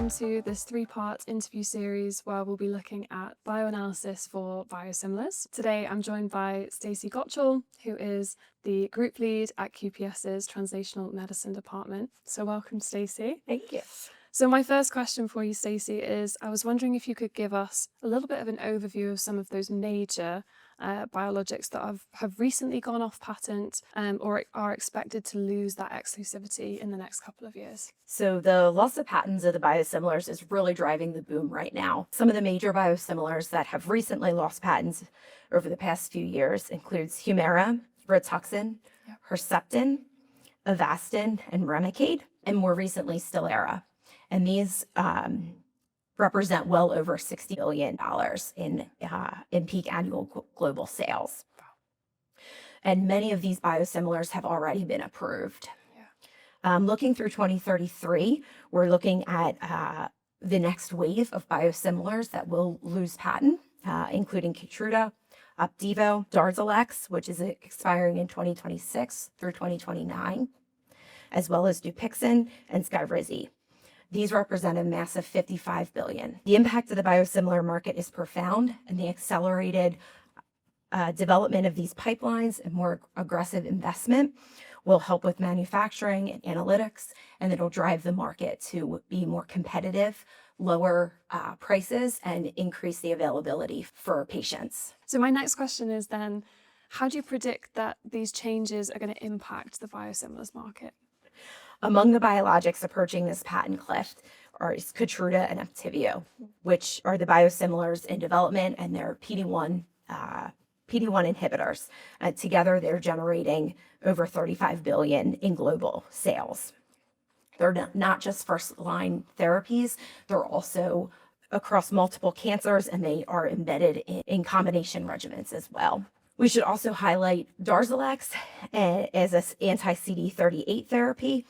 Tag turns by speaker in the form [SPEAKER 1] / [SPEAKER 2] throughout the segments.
[SPEAKER 1] welcome to this three-part interview series where we'll be looking at bioanalysis for biosimilars. Today I'm joined by Stacey Gottschall, who is the group lead at QPS's Translational Medicine Department. So welcome, Stacey.
[SPEAKER 2] Thank you.
[SPEAKER 1] So my first question for you, Stacey, is I was wondering if you could give us a little bit of an overview of some of those major biologics that have recently gone off patent or are expected to lose that exclusivity in the next couple of years.
[SPEAKER 2] So the loss of patents of the biosimilars is really driving the boom right now. Some of the major biosimilars that have recently lost patents over the past few years includes Humira, Rituxan, Herceptin, Avastin, and Remicade, and more recently Stelara. And these represent well over $60 billion in peak annual global sales. And many of these biosimilars have already been approved. Looking through 2033, we're looking at the next wave of biosimilars that will lose patent, including Keytruda, Opdivo, Darzalex, which is expiring in 2026 through 2029, as well as Dupixent and Skyrizi. These represent a massive $55 billion. The impact of the biosimilar market is profound, and the accelerated development of these pipelines and more aggressive investment will help with manufacturing and analytics, and it'll drive the market to be more competitive, lower prices, and increase the availability for patients.
[SPEAKER 1] So my next question is then, how do you predict that these changes are going to impact the biosimilars market?
[SPEAKER 2] Among the biologics approaching this patent cliff are Keytruda and Opdivo, which are the biosimilars in development, and they're PD-1 inhibitors. Together, they're generating over $35 billion in global sales. They're not just first-line therapies, they're also across multiple cancers, and they are embedded in combination regimens as well. We should also highlight Darzalex as an anti-CD38 therapy,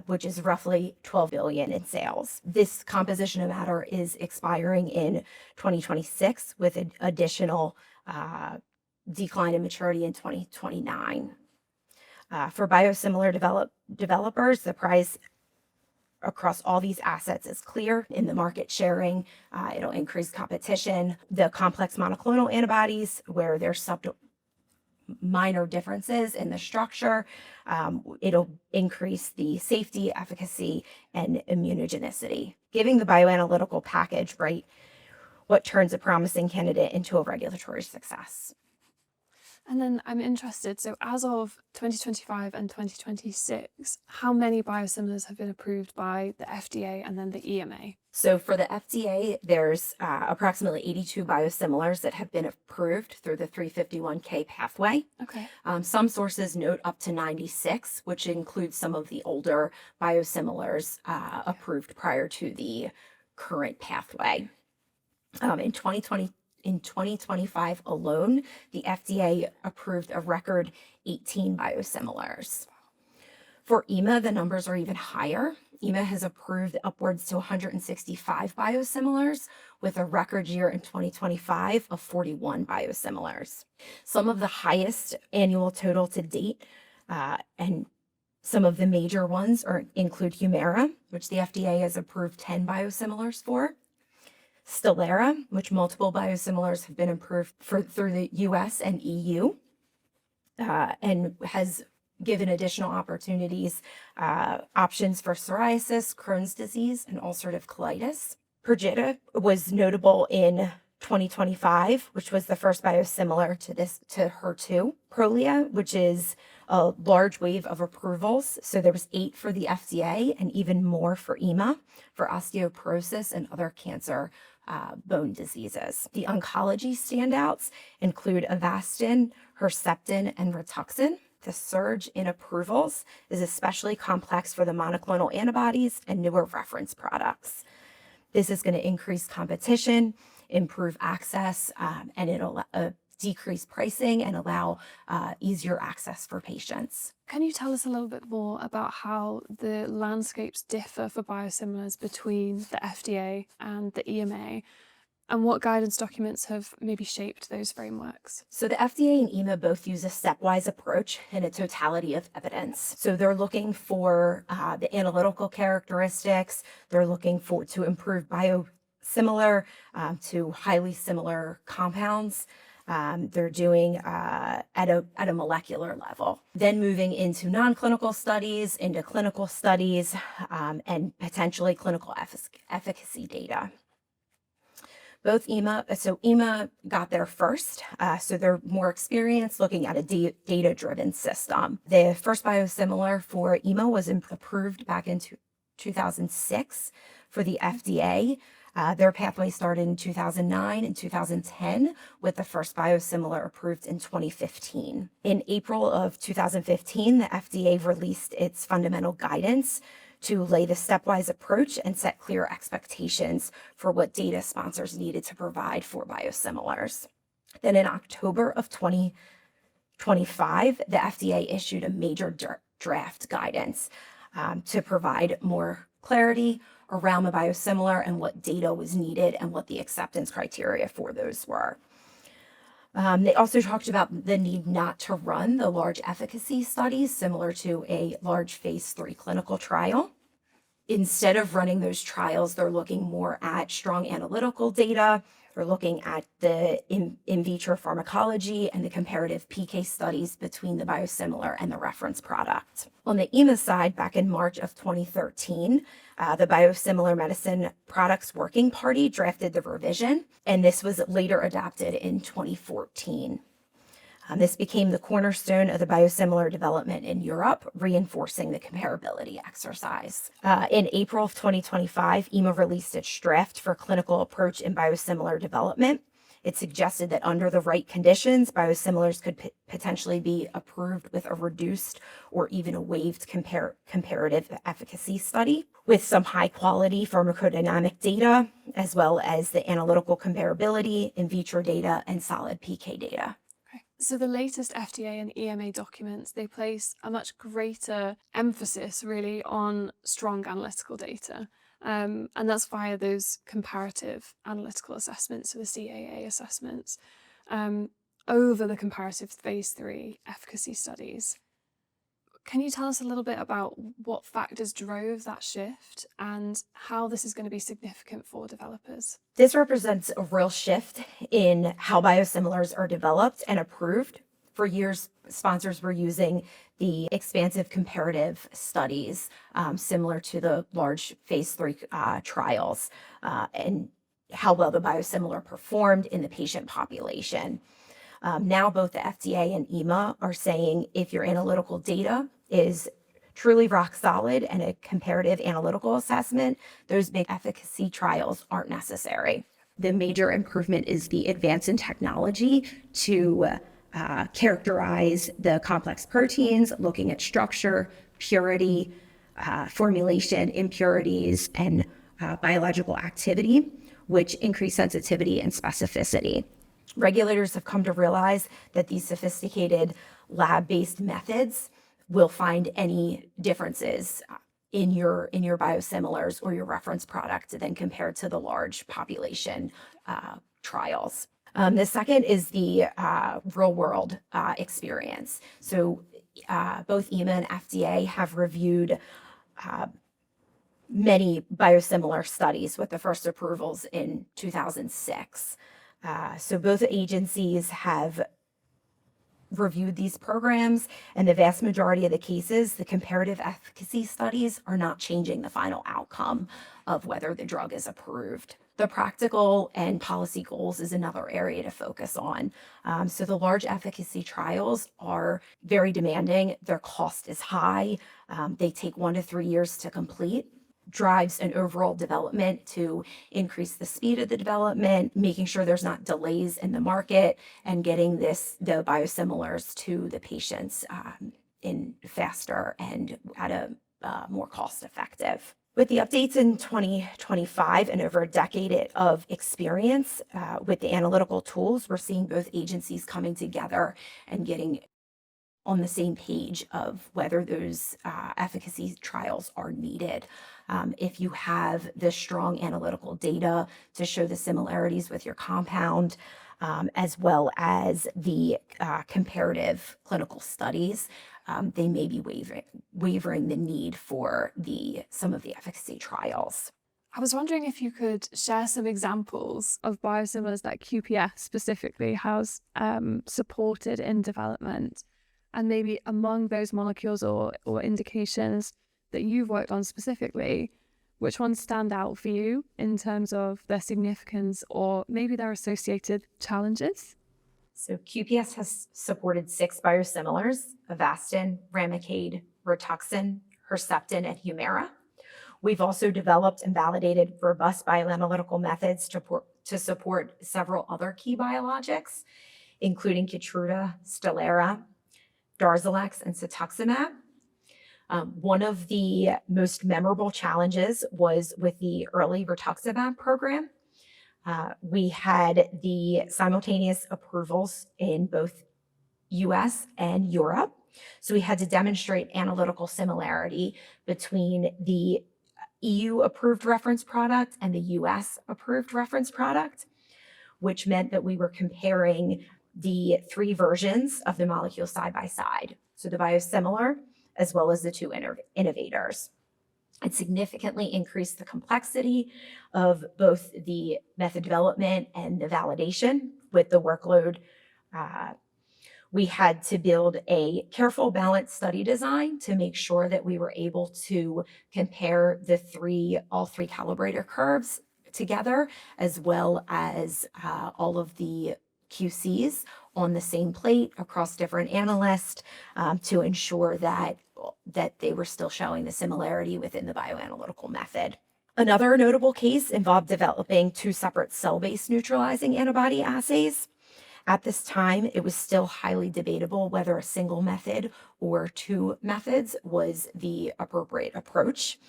[SPEAKER 2] which is roughly $12 billion in sales. This composition of matter is expiring in 2026 with an additional decline in maturity in 2029. For biosimilar developers, the price across all these assets is clear in the market sharing. It'll increase competition. The complex monoclonal antibodies, where there's minor differences in the structure, it'll increase the safety, efficacy, and immunogenicity, giving the bioanalytical package, right, what turns a promising candidate into a regulatory success.
[SPEAKER 1] And then I'm interested, so as of 2025 and 2026, how many biosimilars have been approved by the FDA and then the EMA?
[SPEAKER 2] So for the FDA, there's approximately 82 biosimilars that have been approved through the 351(k) pathway.
[SPEAKER 1] Okay.
[SPEAKER 2] Some sources note up to 96, which includes some of the older biosimilars approved prior to the current pathway. In 2025 alone, the FDA approved a record 18 biosimilars. For EMA, the numbers are even higher. EMA has approved upwards to 165 biosimilars, with a record year in 2025 of 41 biosimilars. Some of the highest annual total to date, and some of the major ones include Humira, which the FDA has approved 10 biosimilars for. Stelara, which multiple biosimilars have been approved through the US and EU, and has given additional opportunities, options for psoriasis, Crohn's disease, and ulcerative colitis. Perjeta was notable in 2025, which was the first biosimilar to HER2. Prolia, which is a large wave of approvals. So there was 8 for the FDA and even more for EMA for osteoporosis and other cancer bone diseases. The oncology standouts include Avastin, Herceptin, and Rituxan. The surge in approvals is especially complex for the monoclonal antibodies and newer reference products. This is going to increase competition, improve access, and it'll decrease pricing and allow easier access for patients.
[SPEAKER 1] Can you tell us a little bit more about how the landscapes differ for biosimilars between the FDA and the EMA? And what guidance documents have maybe shaped those frameworks?
[SPEAKER 2] So the FDA and EMA both use a stepwise approach and a totality of evidence. So they're looking for the analytical characteristics. They're looking for to improve biosimilar to highly similar compounds. They're doing at a molecular level. Then moving into non-clinical studies, into clinical studies, and potentially clinical efficacy data. Both EMA got there first, so they're more experienced looking at a data-driven system. The first biosimilar for EMA was approved back in 2006 for the FDA. Their pathway started in 2009 and 2010, with the first biosimilar approved in 2015. In April of 2015, the FDA released its fundamental guidance to lay the stepwise approach and set clear expectations for what data sponsors needed to provide for biosimilars. Then in October of 2025, the FDA issued a major draft guidance to provide more clarity around the biosimilar and what data was needed and what the acceptance criteria for those were. They also talked about the need not to run the large efficacy studies similar to a large phase 3 clinical trial. Instead of running those trials, they're looking more at strong analytical data. They're looking at the in vitro pharmacology and the comparative PK studies between the biosimilar and the reference product. On the EMA side, back in March of 2013, the Biosimilar Medicine Products Working Party drafted the revision, and this was later adopted in 2014. This became the cornerstone of the biosimilar development in Europe, reinforcing the comparability exercise. In April of 2025, EMA released its draft for clinical approach in biosimilar development. It suggested that under the right conditions, biosimilars could potentially be approved with a reduced or even a waived comparative efficacy study with some high quality pharmacodynamic data, as well as the analytical comparability, in vitro data, and solid PK data.
[SPEAKER 1] So the latest FDA and EMA documents, they place a much greater emphasis really on strong analytical data. And that's via those comparative analytical assessments, so the CAA assessments, over the comparative phase 3 efficacy studies. Can you tell us a little bit about what factors drove that shift and how this is going to be significant for developers?
[SPEAKER 2] This represents a real shift in how biosimilars are developed and approved. For years, sponsors were using the expansive comparative studies, similar to the large phase 3 trials, and how well the biosimilar performed in the patient population. Now both the FDA and EMA are saying if your analytical data is truly rock solid and a comparative analytical assessment, those big efficacy trials aren't necessary. The major improvement is the advance in technology to characterize the complex proteins, looking at structure, purity, formulation, impurities, and biological activity, which increase sensitivity and specificity. Regulators have come to realize that these sophisticated lab-based methods will find any differences in your biosimilars or your reference product than compared to the large population trials. The second is the real world experience. So both EMA and FDA have reviewed many biosimilar studies with the first approvals in 2006. So both agencies have reviewed these programs, and the vast majority of the cases, the comparative efficacy studies are not changing the final outcome of whether the drug is approved. The practical and policy goals is another area to focus on. So the large efficacy trials are very demanding. Their cost is high. They take 1 to 3 years to complete. Drives an overall development to increase the speed of the development, making sure there's not delays in the market, and getting the biosimilars to the patients in faster and at a more cost effective. With the updates in 2025 and over a decade of experience with the analytical tools, we're seeing both agencies coming together and getting on the same page of whether those efficacy trials are needed. If you have the strong analytical data to show the similarities with your compound, as well as the comparative clinical studies, they may be wavering the need for some of the efficacy trials.
[SPEAKER 1] I was wondering if you could share some examples of biosimilars that QPS specifically has supported in development, and maybe among those molecules or indications that you've worked on specifically, which ones stand out for you in terms of their significance or maybe their associated challenges?
[SPEAKER 2] So QPS has supported 6 biosimilars: Avastin, Remicade, Rituxan, Herceptin, and Humira. We've also developed and validated robust bioanalytical methods to support several other key biologics, including Keytruda, Stelara, Darzalex, and cetuximab. One of the most memorable challenges was with the early rituximab program. We had the simultaneous approvals in both US and Europe. So we had to demonstrate analytical similarity between the EU approved reference product and the US approved reference product, which meant that we were comparing the 3 versions of the molecule side by side. So the biosimilar, as well as the 2 innovators. It significantly increased the complexity of both the method development and the validation with the workload. We had to build a careful, balanced study design to make sure that we were able to compare all three calibrator curves together, as well as all of the QCs on the same plate across different analysts, to ensure that they were still showing the similarity within the bioanalytical method. Another notable case involved developing 2 separate cell-based neutralizing antibody assays. At this time, it was still highly debatable whether a single method or 2 methods was the appropriate approach.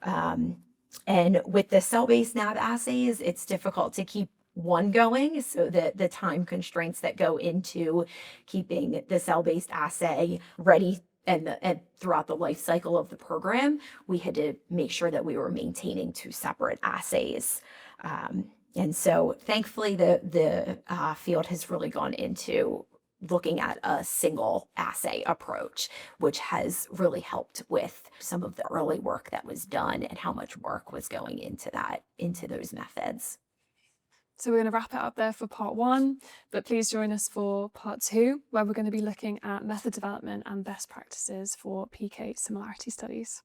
[SPEAKER 2] And with the cell-based NAb assays, it's difficult to keep one going, so that the time constraints that go into keeping the cell-based assay ready and throughout the life cycle of the program, we had to make sure that we were maintaining 2 separate assays. And so thankfully, the field has really gone into looking at a single assay approach, which has really helped with some of the early work that was done and how much work was going into those methods.
[SPEAKER 1] So we're going to wrap it up there for part 1, but please join us for part 2, where we're going to be looking at method development and best practices for PK similarity studies.